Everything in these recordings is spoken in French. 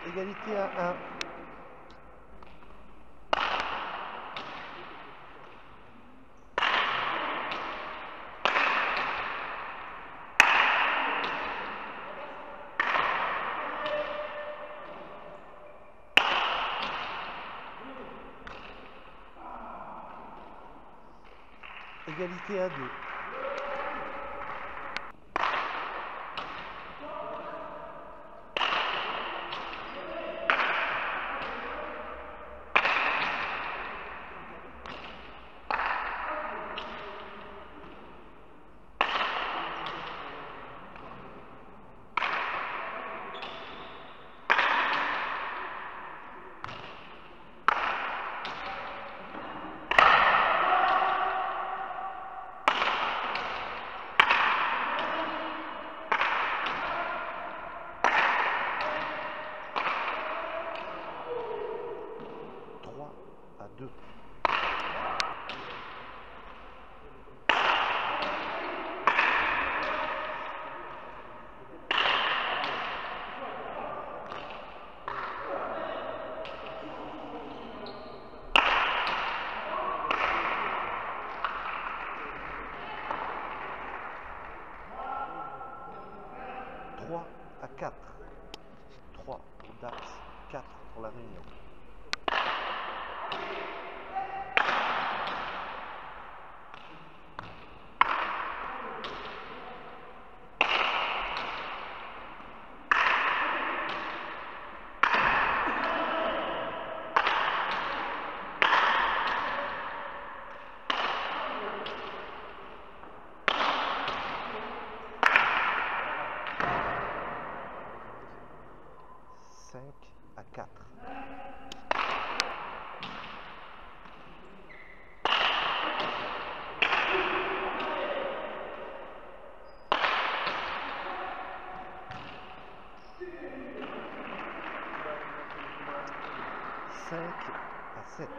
Égalité à 1. Égalité à 2. À 2. À 4. 3 pour Dax, 4 pour La Réunion. À 4. 5 à 7.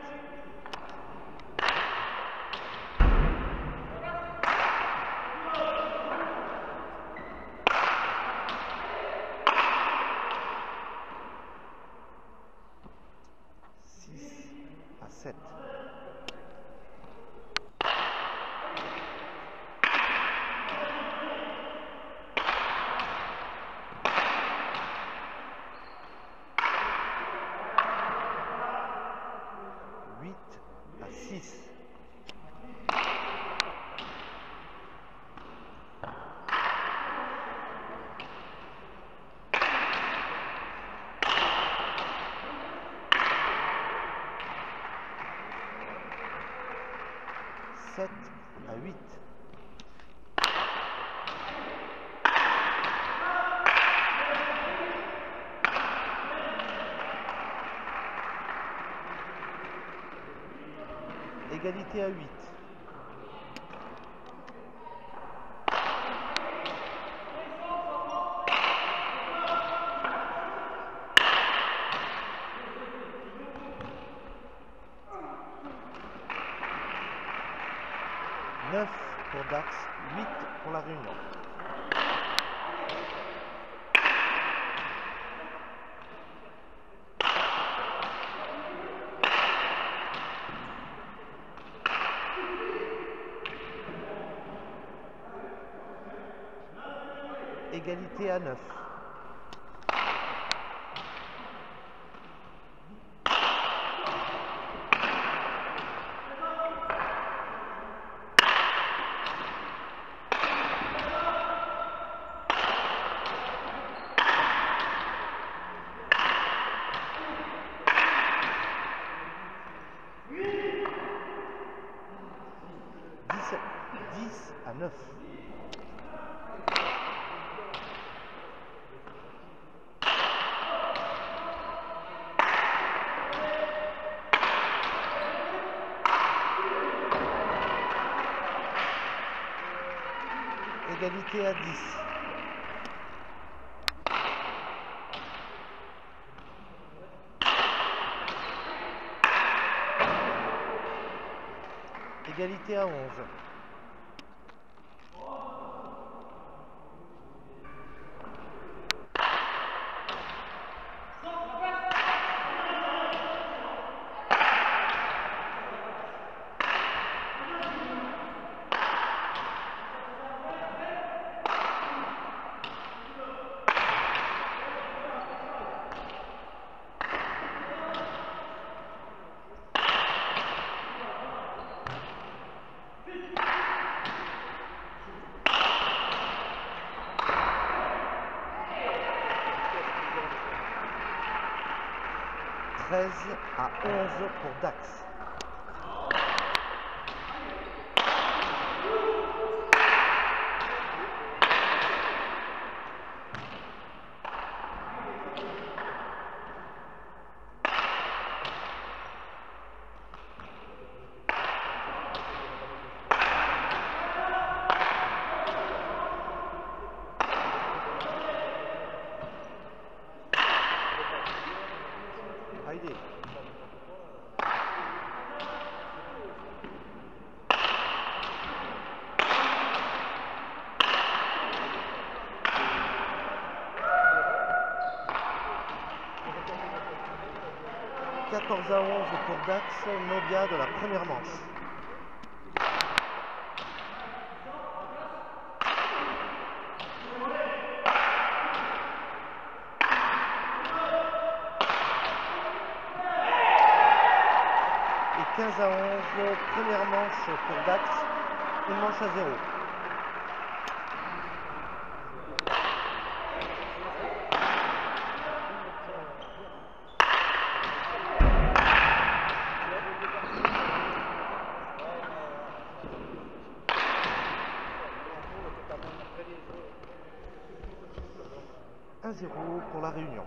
7. 8 à 6. 7 à 8. Égalité à 8. Pour Dax, 8 pour La Réunion. Égalité à 9. À 9. Égalité à 10. Égalité à 11. À 11 pour Dax. Heidi. « 14 à 11 pour Dax, Novia de la première manche. Et 15 à 11, première manche pour Dax, une manche à 0. « 1-0 pour la Réunion.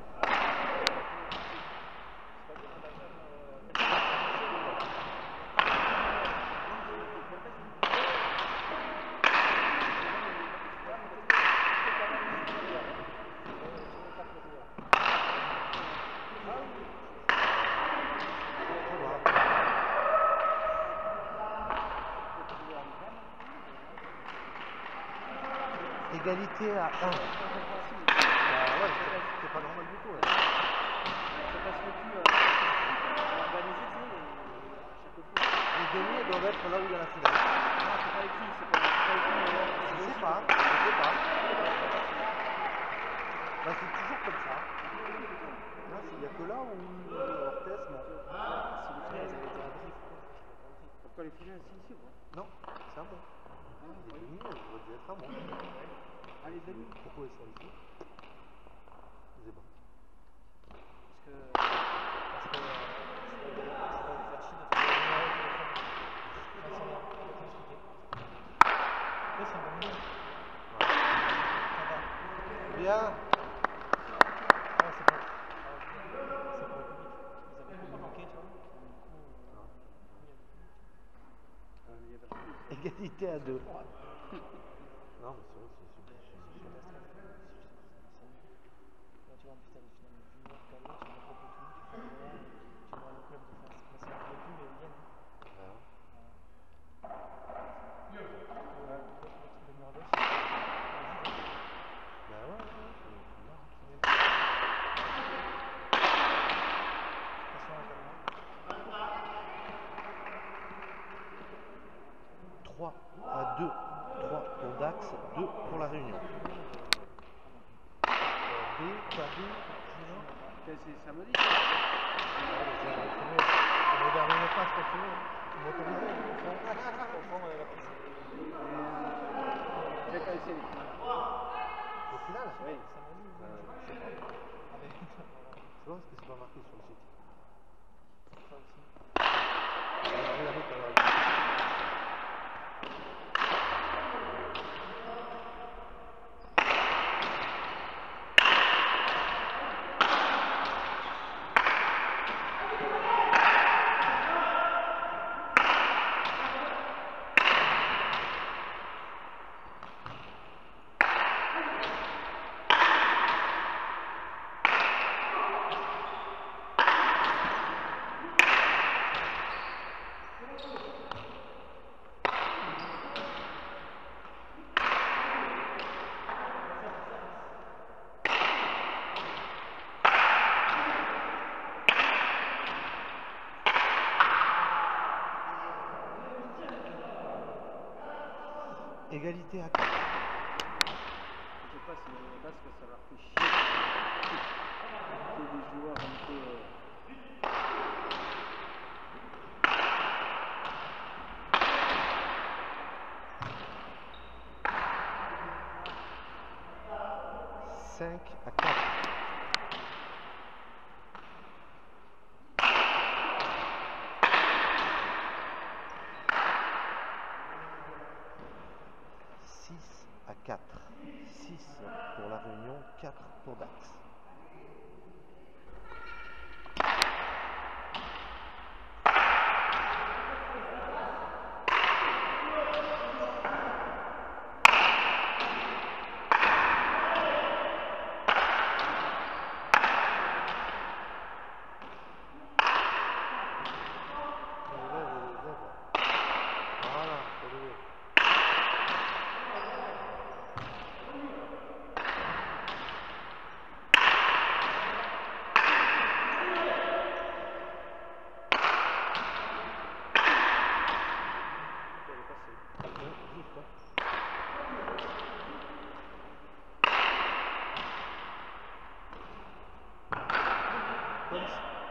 Égalité à 1. Ouais, c'est pas normal du tout. Les gagnés doivent être là où il y a la finale. Non, c'est pas écrit, c'est pas écrit. Je sais pas, je sais pas. Bah, c'est toujours comme ça. Là, il n'y a que là où Orthez monte. Si les finales, elles avaient été à Brive, quoi. Pourquoi les finales, c'est ici, quoi? Non, c'est à moi. Les demi, elles auraient dû être à moi. Ah, les demi? Pourquoi elles sont ici? Je sais pas. Parce que ça va vous faire chier de faire des numéros au téléphone. Ouais, c'est un bon numéro. Ça va. Bien. Ouais, c'est pour le public. Ils avaient beaucoup manqué, tu vois. Égalité à 2. Non, mais c'est vrai, Là, tu vois, en plus, t'as les finales junior, cadet, tu mets trop tout, tu vois le club de faire passer un peu tout, mais ils viennent. Le Norvège, bah ouais, attention à 3 à 2. 3 pour Dax, 2 pour la Réunion. B, c'est samedi. On est dernier passe quand tu veux. Motorisé. J'ai pas essayé. Au final? Oui. Je sais pas. C'est bon parce que c'est pas marqué sur le site. Ça aussi. Regardez tout à l'heure. égalité à 4. Je sais pas si les Basques ça leur fait chier. Que des joueurs un peu. Cinq à 4. Six à 4. 6 pour la Réunion, 4 pour Dax. Voilà, c'est le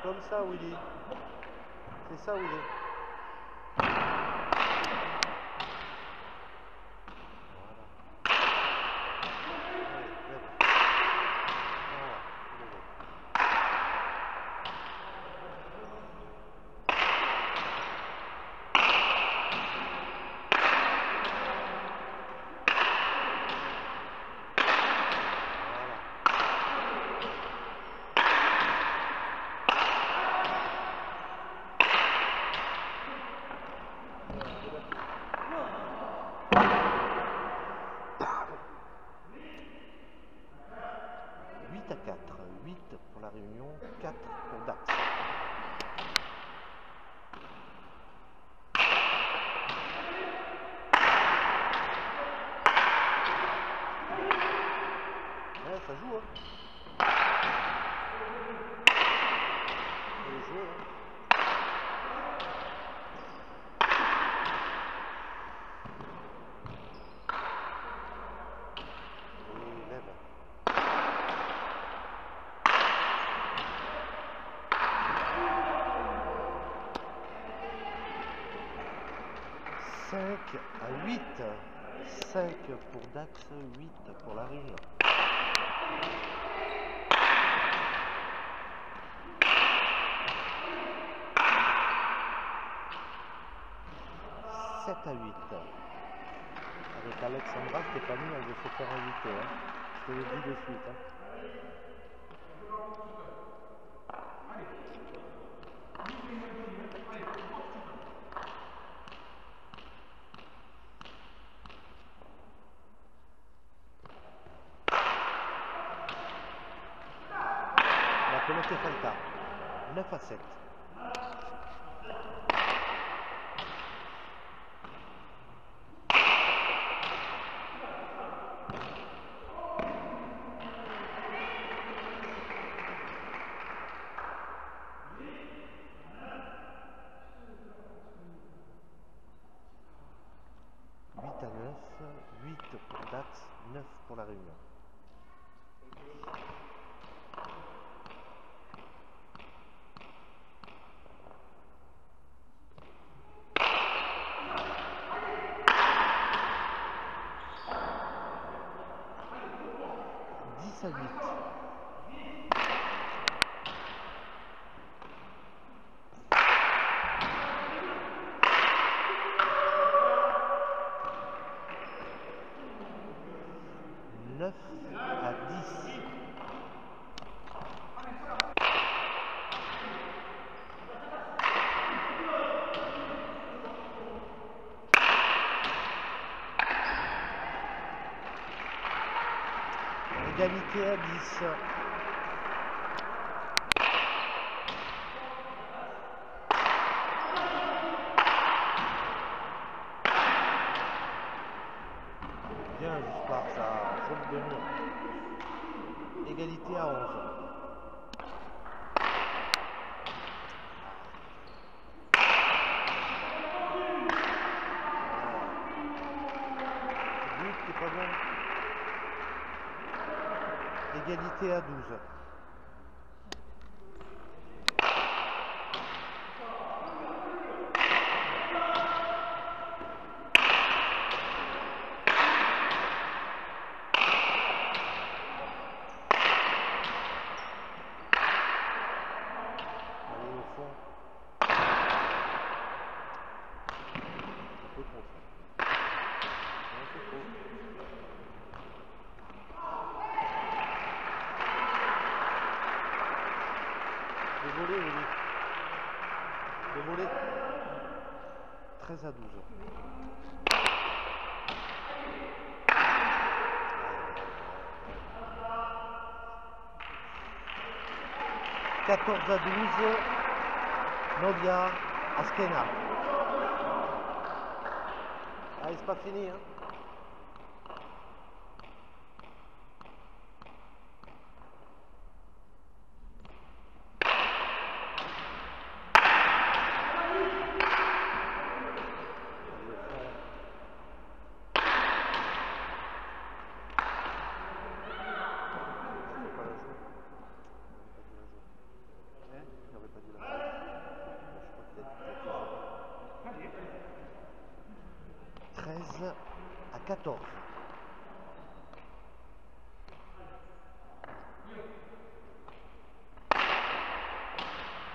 comme ça, Willy. C'est ça, Willy. À 4, 8 pour la Réunion, 4 pour Dax. Ouais, ça joue, hein. Ça joue, hein. Et lève. 5 à 8. 5 pour Dax, 8 pour la Réunion. 7 à 8. Avec Alexandra Stéphanie, elle veut se faire inviter. Hein. Je te le dis de suite. Hein. La pelote est Falta. 9 à 7. À 9, 8 pour Dax, 9 pour la Réunion. À 8. 9 à 10. Égalité à 10. Bien, juste par ça, faute de mur. Égalité à 11. But Égalité à 12. Allez au fond. Un peu trop ça. Un peu trop. Dévolé, Willy. Dévolé. 13 à 12. 14 à 12. Novia Askena. Allez, c'est pas fini, hein. Il n'aurait pas dû la jouer. Je crois qu'il a dit 13 à 14.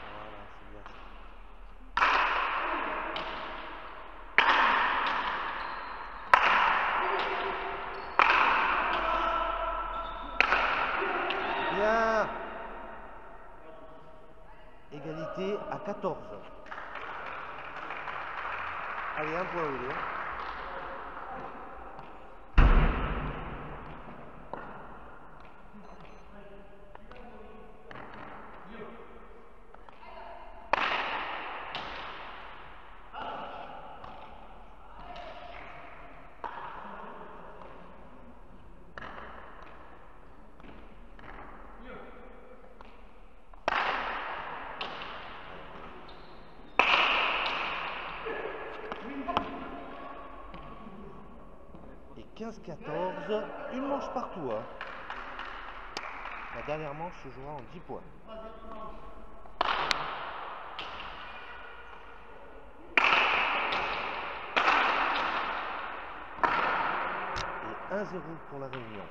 Voilà, c'est bien. Bien. Égalité à 14. Allez, un point, Willy. Et 15-14, une manche partout. Hein. La dernière manche se jouera en 10 points. Et 1-0 pour la Réunion.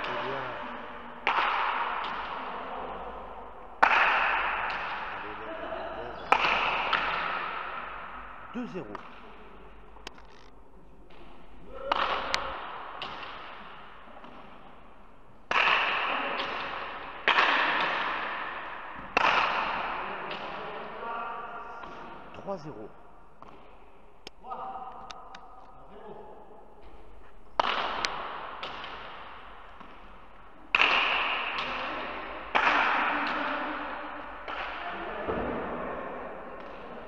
C'est bien. 2-0. Trois 0.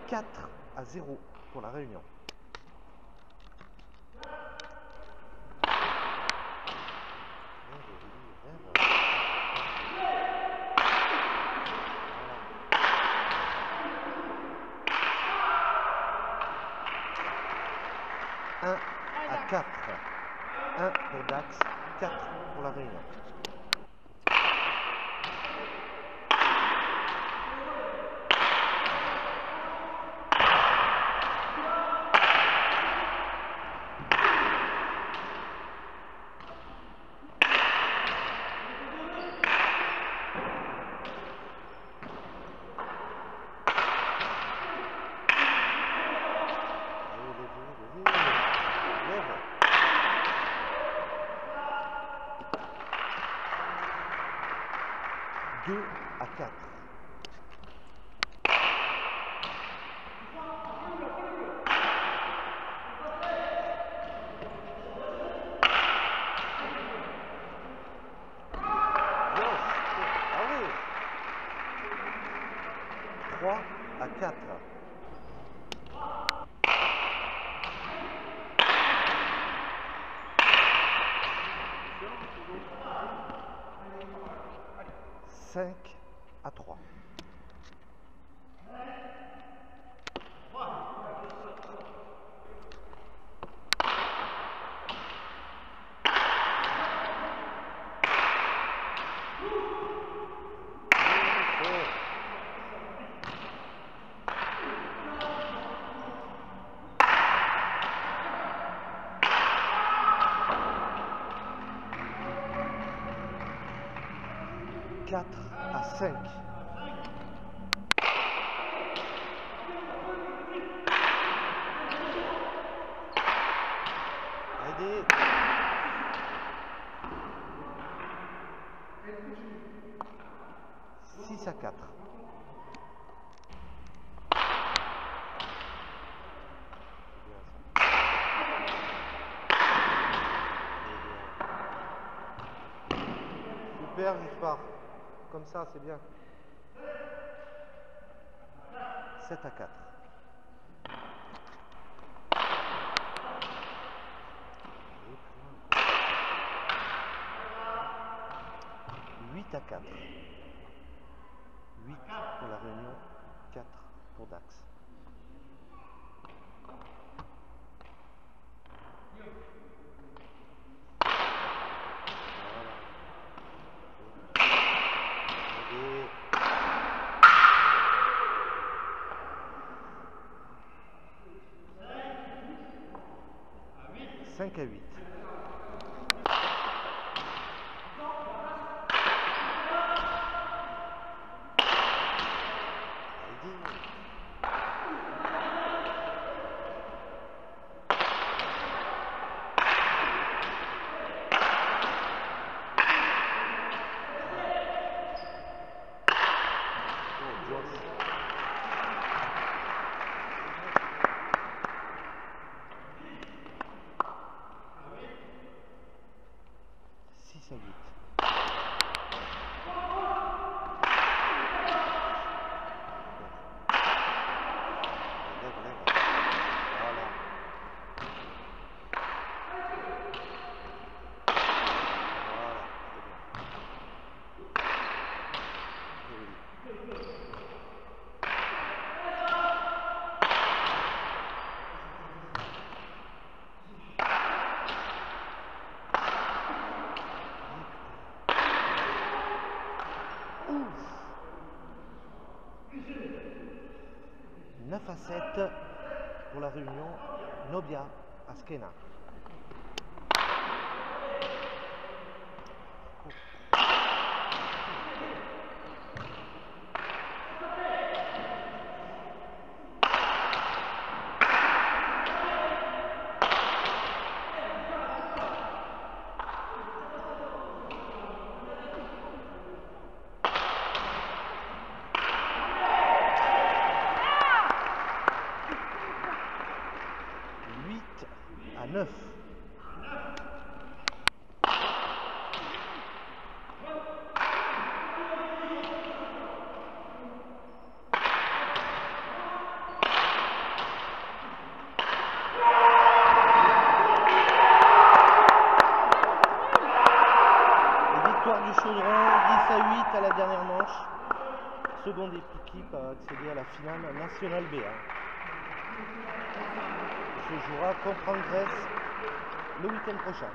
Quatre à 0 pour la Réunion. Un à 4. 1 pour Dax, 4 pour la Réunion. Deux à 4. Bravo. 3 à 4. Bien, c'est bon. 5-3. Quatre à 5. Allez. 6 à 4. Super, Gaspard. Comme ça, c'est bien. 7 à 4. À 4. 8 pour la Réunion, 4 pour Dax. Voilà. 5 à 8. À 7 pour la Réunion, Nobia Askena. À 9. Victoire du Chaudron, 10 à 8 à la dernière manche. Seconde équipe à accéder à la finale nationale B1. Se jouera contre Grèce le week-end prochain.